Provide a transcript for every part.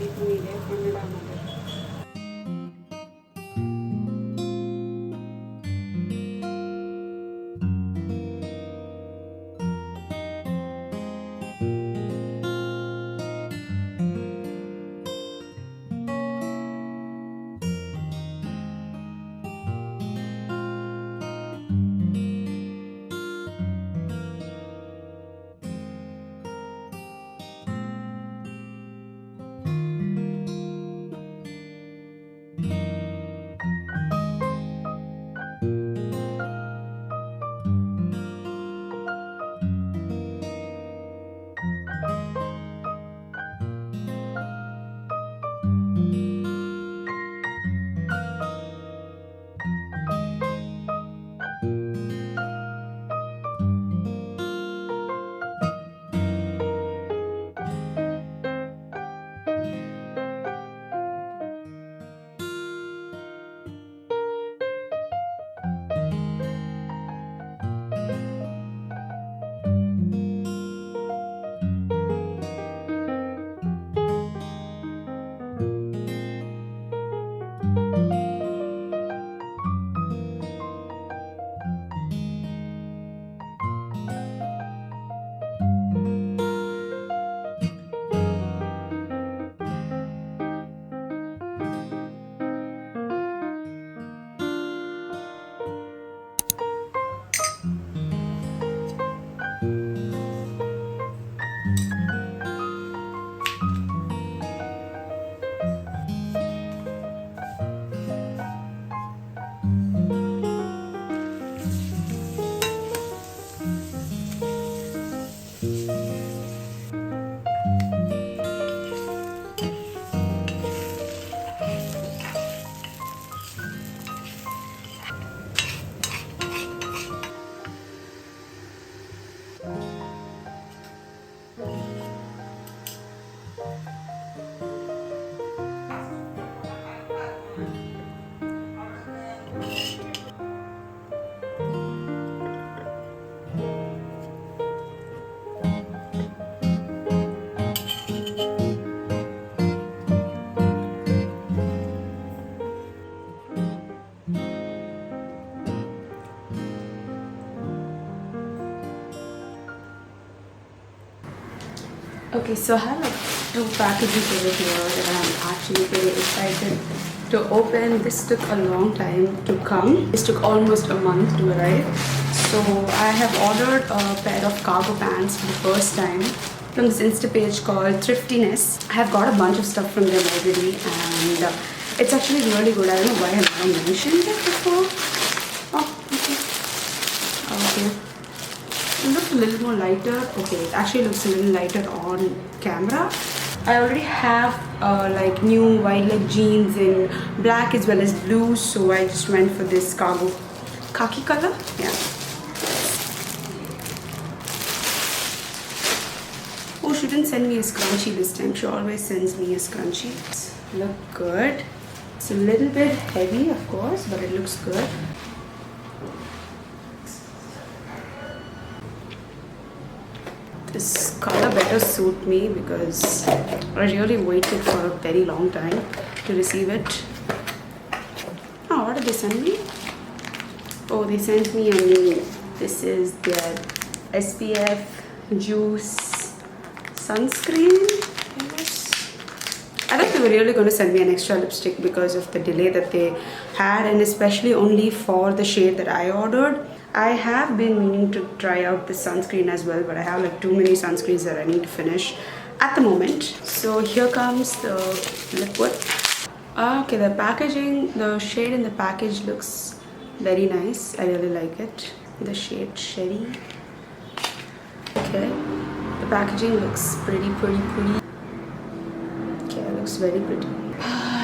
ಇದು ಇದೆ ಕನ್ನಡ ಮತ್ತೆ. Okay, so I have like 2 packages over here that I'm actually very excited to open. This took a long time to come. This took almost a month to arrive. So I have ordered a pair of cargo pants for the first time from this Insta page called Thriftiness. I have got a bunch of stuff from them already, and it's actually really good. I don't know why I haven't mentioned it before. Oh, okay. Okay. It looks a little more lighter. Okay, it actually looks a little lighter on camera. I already have like new wide leg jeans in black as well as blue, so I just went for this cargo khaki color. Yeah. Oh, she didn't send me a scrunchie this time. She always sends me a scrunchie. Look good. It's a little bit heavy, of course, but it looks good. This color better suit me because I really waited for a very long time to receive it. Oh, what did they send me? Oh, they sent me a new. This is their SPF juice sunscreen. I thought they were really going to send me an extra lipstick because of the delay that they had, and especially only for the shade that I ordered. I have been meaning to try out the sunscreen as well, but I have like too many sunscreens that I need to finish at the moment. So here comes the liquid. Okay, the packaging, the shade in the package looks very nice. I really like it. The shade Sherry. Okay, the packaging looks pretty. Okay, it looks very pretty.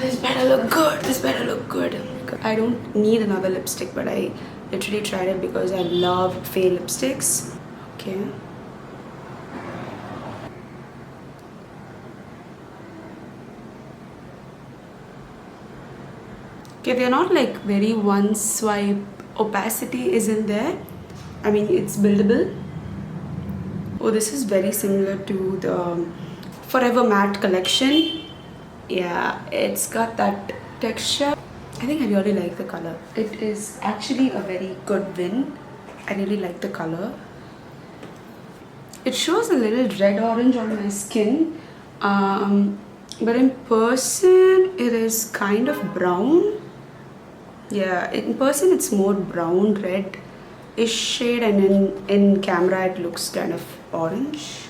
This better look good. This better look good. I don't need another lipstick, but I literally tried it because I love Faye lipsticks. Okay. Okay, they're not like very one swipe. Opacity isn't there. I mean, it's buildable. Oh, this is very similar to the Forever Matte collection. Yeah, it's got that texture. I think I really like the color. It is actually a very good win. I really like the color. It shows a little red orange on my skin, but in person it is kind of brown. Yeah, in person it's more brown red-ish shade, and in camera it looks kind of orange.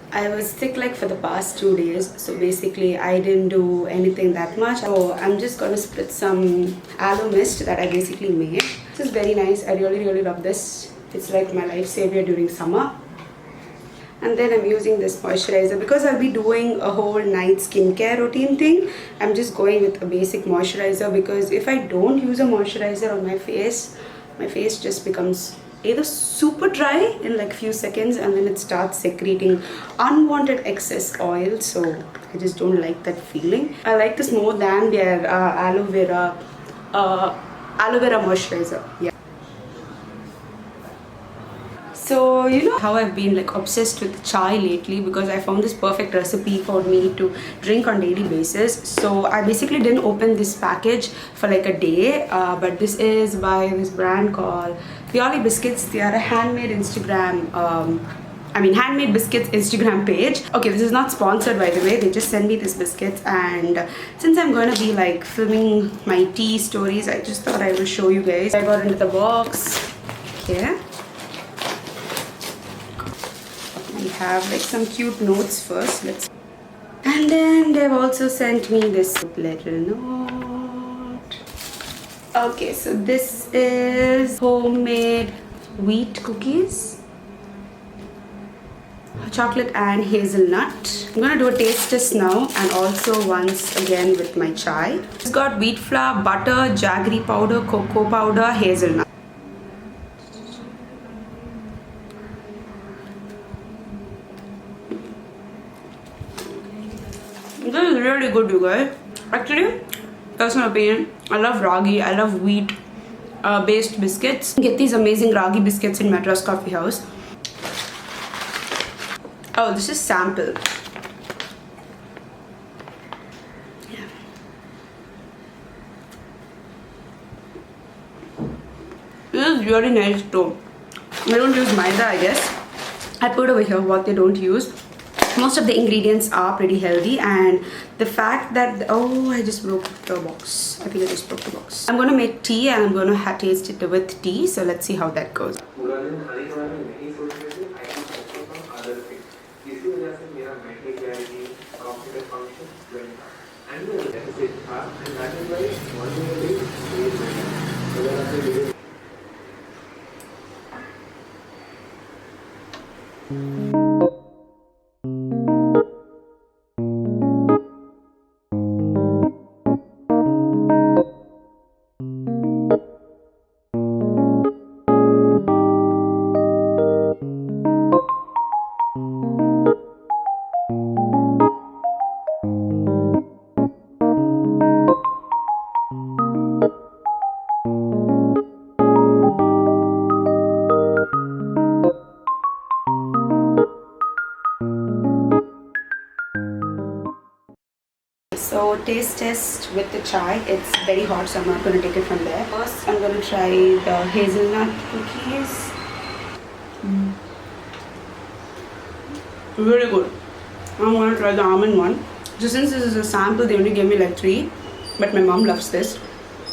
I was sick like for the past 2 days, so basically I didn't do anything that much. So I'm just gonna spritz some aloe mist that I basically made. This is very nice. I really love this. It's like my lifesaver during summer. And then I'm using this moisturizer because I'll be doing a whole night skincare routine thing. I'm just going with a basic moisturizer because if I don't use a moisturizer on my face just becomes either super dry in like few seconds, and then it starts secreting unwanted excess oil. So I just don't like that feeling. I like this more than their aloe vera moisturizer. Yeah. So you know how I've been like obsessed with chai lately because I found this perfect recipe for me to drink on daily basis. So I basically didn't open this package for like a day, but this is by this brand called VLLO biscuits. They are a handmade handmade biscuits Instagram page. Okay, this is not sponsored by the way. They just send me these biscuits, and since I'm going to be like filming my tea stories, I just thought I will show you guys. I got into the box. Okay. We have like some cute notes first. And then they've also sent me this little note. Okay, so this is homemade wheat cookies, chocolate and hazelnut. I'm gonna do a taste test now, and also once again with my chai. It's got wheat flour, butter, jaggery powder, cocoa powder, hazelnut. This is really good, you guys. Actually, personal opinion, I love ragi, I love wheat based biscuits. Get these amazing ragi biscuits in Madras Coffee House. Oh, this is sample. Yeah. This is really nice too. I don't use maida, I guess. I put over here what they don't use. Most of the ingredients are pretty healthy, and the fact that I just broke the box. I think I just broke the box. I'm gonna make tea and I'm gonna taste it with tea. So let's see how that goes. And that is why one thing is very matter. So there are the So taste test with the chai. It's very hot, so I'm not going to take it from there. First, I'm going to try the hazelnut cookies. Really good. I'm going to try the almond one. So since this is a sample, they only gave me like 3, but my mom loves this.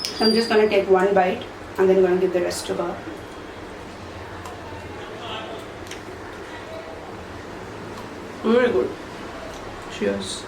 So I'm just going to take one bite and then going to give the rest to her. Really good. Cheers.